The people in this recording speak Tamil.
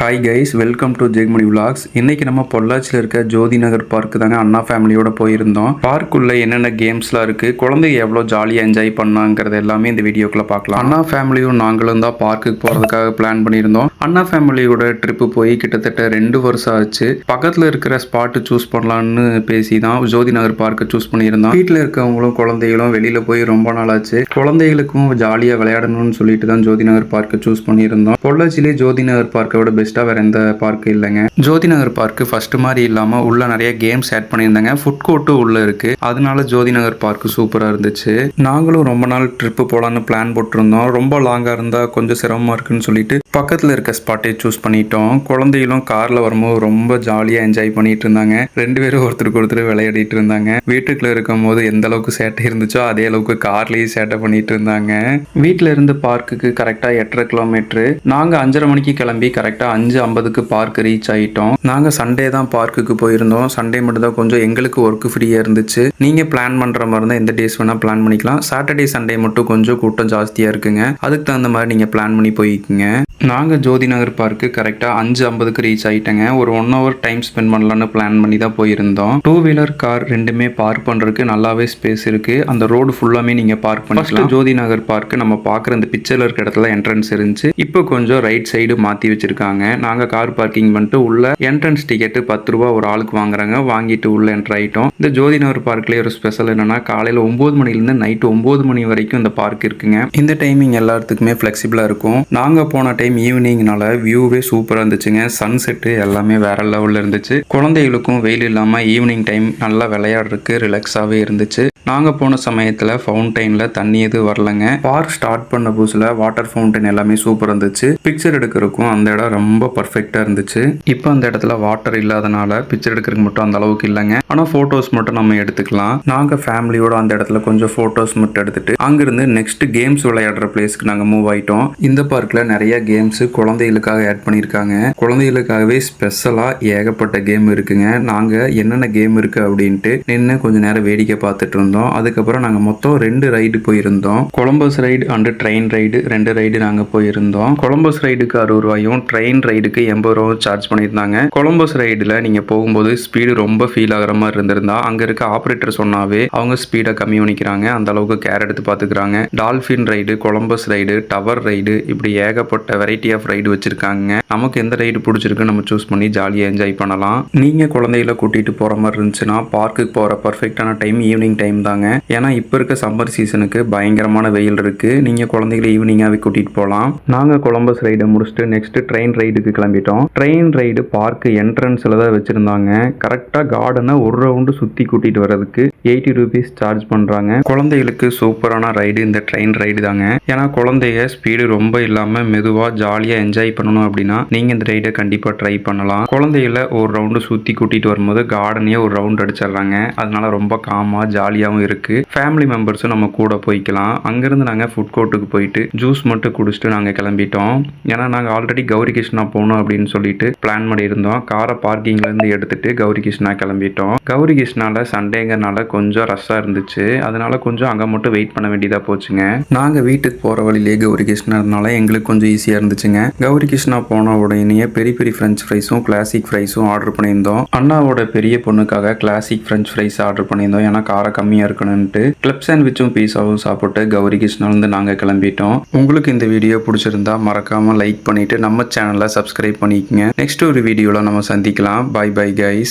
Hi guys, welcome to Jegmani vlogs. இன்னைக்கு நம்ம பொள்ளாச்சியில் இருக்க ஜோதி நகர் பார்க்கு தாங்க அண்ணா ஃபேமிலியோட போயிருந்தோம். பார்க்குள்ள என்னென்ன கேம்ஸ்லாம் இருக்கு, குழந்தைங்க எவ்வளோ ஜாலியாக என்ஜாய் பண்ணாங்கிறது எல்லாமே இந்த வீடியோக்குள்ள பார்க்கலாம். அண்ணா ஃபேமிலியும் நாங்களும் தான் பார்க்குக்கு போகிறதுக்காக பிளான் பண்ணியிருந்தோம். அண்ணா ஃபேமிலியோட ட்ரிப்பு போய் கிட்டத்தட்ட 2 வருஷம் ஆச்சு. பக்கத்தில் இருக்கிற ஸ்பாட்டு சூஸ் பண்ணலான்னு பேசி தான் ஜோதி நகர் பார்க்கை சூஸ் பண்ணியிருந்தோம். வீட்டில் இருக்கவங்களும் குழந்தைகளும் வெளியில் போய் ரொம்ப நாள் ஆச்சு. குழந்தைகளுக்கும் ஜாலியாக விளையாடணும்னு சொல்லிட்டு தான் ஜோதி நகர் பார்க்கை சூஸ் பண்ணியிருந்தோம். பொள்ளாச்சியிலே ஜோதி நகர் பார்க்கோட பெஸ்ட்டாக வேறு எந்த பார்க்கு இல்லைங்க. ஜோதி நகர் பார்க்கு ஃபர்ஸ்ட் மாதிரி இல்லாமல் உள்ள நிறைய கேம்ஸ் ஆட் பண்ணியிருந்தாங்க. ஃபுட் கோர்ட்டும் உள்ள இருக்கு. அதனால ஜோதி நகர் பார்க்கு சூப்பராக இருந்துச்சு. நாங்களும் ரொம்ப நாள் ட்ரிப்பு போகலான்னு பிளான் போட்டிருந்தோம். ரொம்ப லாங்காக இருந்தால் கொஞ்சம் சிரமமாக இருக்குன்னு சொல்லிட்டு பக்கத்தில் இருக்க ஸ்பாட்டே சூஸ் பண்ணிட்டோம். குழந்தைகளும் காரில் வரும்போது ரொம்ப ஜாலியாக என்ஜாய் பண்ணிட்டு இருந்தாங்க. 2 பேரும் ஒருத்தருக்கு ஒருத்தர் விளையாடிட்டு இருந்தாங்க. வீட்டுக்குள்ள இருக்கும் போது எந்த அளவுக்கு சேட்டை இருந்துச்சோ அதே அளவுக்கு கார்லேயும் சேட்டை பண்ணிட்டு இருந்தாங்க. வீட்டில் இருந்து பார்க்குக்கு கரெக்டாக 8.5 கிலோமீட்டர். நாங்கள் 5:30 மணிக்கு கிளம்பி கரெக்டாக 5:50க்கு பார்க் ரீச் ஆகிட்டோம். நாங்கள் சண்டே தான் பார்க்குக்கு போயிருந்தோம். சண்டே மட்டும் தான் கொஞ்சம் எங்களுக்கு ஒர்க் ஃப்ரீயாக இருந்துச்சு. நீங்கள் பிளான் பண்ணுற மாதிரி இருந்தால் எந்த டேஸ் வேணால் பிளான் பண்ணிக்கலாம். சாட்டர்டே சண்டே மட்டும் கொஞ்சம் கூட்டம் ஜாஸ்தியாக இருக்குங்க. அதுக்கு தகுந்த மாதிரி நீங்கள் பிளான் பண்ணி போய்க்குங்க. நாங்கள் ஜோதி நகர் பார்க்கு கரெக்டாக 5:50க்கு ரீச் ஆகிட்டேங்க. ஒரு 1 hour டைம் ஸ்பெண்ட் பண்ணலான்னு பிளான் பண்ணி தான் போயிருந்தோம். 2 வீலர் கார் ரெண்டுமே பார்க் பண்ணுறதுக்கு நல்லாவே ஸ்பேஸ் இருக்குது. அந்த ரோடு ஃபுல்லாமே நீங்கள் பார்க் பண்ணிக்கலாம். ஜோதி நகர் பார்க்கு நம்ம பார்க்குற அந்த பிக்சரில் இருக்க இடத்துல என்ட்ரன்ஸ் இருந்துச்சு. இப்போ கொஞ்சம் ரைட் சைடு மாற்றி வச்சுருக்காங்க. நாங்கள் கார் பார்க்கிங் பண்ணிட்டு உள்ள என்ட்ரன்ஸ் டிக்கெட்டு 10 ரூபா ஒரு ஆளுக்கு வாங்குறாங்க. வாங்கிட்டு உள்ள என்ட்ரு ஆகிட்டோம். இந்த ஜோதி நகர் பார்க்லேயே ஒரு ஸ்பெஷல் என்னன்னா, காலையில் 9 மணிலேருந்து நைட்டு 9 மணி வரைக்கும் இந்த பார்க் இருக்குங்க. இந்த டைமிங் எல்லாத்துக்குமே ஃப்ளெக்சிபிளாக இருக்கும். நாங்கள் போன டைம் ஈவினிங்னால வியூவே சூப்பராக இருந்துச்சுங்க. சன்செட்டு எல்லாமே வேற லெவலில் இருந்துச்சு. குழந்தைகளுக்கும் வெயில் இல்லாமல் ஈவினிங் டைம் நல்லா விளையாடுறதுக்கு ரிலாக்ஸாகவே இருந்துச்சு. நாங்கள் போன சமயத்தில் ஃபவுண்டைனில் தண்ணி எதுவும் வரலங்க. பார்க் ஸ்டார்ட் பண்ண புதுசில் வாட்டர் ஃபவுண்டைன் எல்லாமே சூப்பராக இருந்துச்சு. பிக்சர் எடுக்கிறதுக்கும் அந்த இடம் ரொம்ப பர்ஃபெக்டாக இருந்துச்சு. இப்போ அந்த இடத்துல வாட்டர் இல்லாதனால பிக்சர் எடுக்கிறதுக்கு மட்டும் அந்த அளவுக்கு இல்லைங்க. ஆனால் ஃபோட்டோஸ் மட்டும் நம்ம எடுத்துக்கலாம். நாங்கள் ஃபேமிலியோட அந்த இடத்துல கொஞ்சம் ஃபோட்டோஸ் மட்டும் எடுத்துட்டு அங்கிருந்து நெக்ஸ்ட் கேம்ஸ் விளையாடுற பிளேஸ்க்கு நாங்கள் மூவ் ஆகிட்டோம். இந்த பார்க்கில் நிறைய கேம்ஸ் குழந்தைகளுக்காக ஆட் பண்ணியிருக்காங்க. குழந்தைகளுக்காகவே ஸ்பெஷலாக ஏகப்பட்ட கேம் இருக்குங்க. நாங்கள் என்னென்ன கேம் இருக்குது அப்படின்ட்டு நின்று கொஞ்சம் நேரம் வேடிக்கை பார்த்துட்டு இருந்தோம். அதுக்கப்புறம் நாங்கள் மொத்தம் 2 ரைடு போயிருந்தோம். Columbus ride and train ride 2 ride நாங்கள் போயிருந்தோம். கொலம்பஸ் ரைடுக்கு 60 ரூபாயும் ட்ரெயின் ரைடுக்கு 80 ரூபாயும் சார்ஜ் பண்ணியிருந்தாங்க. கொலம்பஸ் ரைடில் நீங்கள் போகும்போது ஸ்பீடு ரொம்ப ஃபீல் ஆகிற மாதிரி இருந்திருந்தா அங்கே இருக்க ஆப்ரேட்டர் சொன்னாவே அவங்க ஸ்பீடை கம்மி பண்ணிக்கிறாங்க. அந்த அளவுக்கு கேர் எடுத்து பார்த்துக்கிறாங்க. Dolphin ride, Columbus ride, tower ride, இப்படி ஏகப்பட்ட வெரைட்டி ஆஃப் ரைடு வச்சிருக்காங்க. நமக்கு எந்த ரைடு பிடிச்சிருக்கு நம்ம சூஸ் பண்ணி ஜாலியாக என்ஜாய் பண்ணலாம். நீங்கள் குழந்தைகளை கூட்டிகிட்டு போகிற மாதிரி இருந்துச்சுன்னா பார்க்குக்கு போகிற பர்ஃபெக்டான டைம் ஈவினிங் டைம் தாங்க. ஏன்னா இப்போ இருக்க சம்மர் சீசனுக்கு பயங்கரமான வெயில் இருக்குது. நீங்கள் குழந்தைகளை ஈவினிங்காகவே கூட்டிகிட்டு போகலாம். நாங்கள் கொலம்பஸ் ரைடை முடிச்சுட்டு நெக்ஸ்ட் ட்ரெயின் ரைடுக்கு கிளம்பிட்டோம். ட்ரெயின் ரைடு பார்க்கு என்ட்ரன்ஸில் தான் வச்சுருந்தாங்க. கரெக்டாக கார்டனை ஒரு ரவுண்டு சுற்றி கூட்டிகிட்டு வர்றதுக்கு 80 ரூபீஸ் சார்ஜ் பண்ணுறாங்க. குழந்தைகளுக்கு சூப்பரான ரைடு இந்த ட்ரெயின் ரைடு தாங்க. ஏன்னா குழந்தைய ஸ்பீடு ரொம்ப இல்லாமல் மெதுவாக ஜாலியாக என்ஜாய் பண்ணணும் அப்படின்னா நீங்கள் இந்த ரைடை கண்டிப்பாக ட்ரை பண்ணலாம். குழந்தைகளை ஒரு ரவுண்டு சுற்றி கூட்டிகிட்டு வரும்போது கார்டனையே ஒரு ரவுண்ட் அடிச்சிடுறாங்க. அதனால ரொம்ப காமாக ஜாலியாகவும் இருக்கு. ஃபேமிலி மெம்பர்ஸும் நம்ம கூட போய்க்கலாம். அங்கிருந்து நாங்கள் ஃபுட் கோர்ட்டுக்கு போயிட்டு ஜூஸ் மட்டும் குடிச்சிட்டு நாங்கள் கிளம்பிட்டோம். ஏன்னா நாங்கள் ஆல்ரெடி கௌரி கிருஷ்ணா போகணும் அப்படின்னு சொல்லிட்டு பிளான் பண்ணியிருந்தோம். காரை பார்க்கிங்லேருந்து எடுத்துட்டு கௌரி கிருஷ்ணா கிளம்பிட்டோம். கௌரி கிருஷ்ணாவில் சண்டேங்கிறனால கொஞ்சம் ரஷ்ஷாக இருந்துச்சு. அதனால கொஞ்சம் அங்கே மட்டும் வெயிட் பண்ண வேண்டியதாக போச்சுங்க. நாங்கள் வீட்டுக்கு போகிற வழியிலே கௌரி கிருஷ்ணானால எங்களுக்கு கொஞ்சம் ஈஸியாக இருந்துச்சுங்க. கௌரி கிருஷ்ணா போன உடனே பெரிய பெரிய ஃப்ரெஞ்ச் ஃப்ரைஸும் கிளாசிக் ஃப்ரைஸும் ஆர்டர் பண்ணியிருந்தோம். அண்ணாவோட பெரிய பொண்ணுக்காக கிளாசிக் ஃப்ரெஞ்ச் ஃப்ரைஸ் ஆர்டர் பண்ணியிருந்தோம். ஏன்னா காரம் கம்மியாக இருக்கணும்ட்டு கிளப் சாண்ட்விச்சும் பீஸாவும் சாப்பிட்டு கௌரி கிருஷ்ணாலேருந்து நாங்கள் கிளம்பிட்டோம். உங்களுக்கு இந்த வீடியோ பிடிச்சிருந்தா மறக்காமல் லைக் பண்ணிவிட்டு நம்ம சேனலை சப்ஸ்கிரைப் பண்ணிக்கங்க. நெக்ஸ்ட் ஒரு வீடியோவில் நம்ம சந்திக்கலாம். Bye bye guys.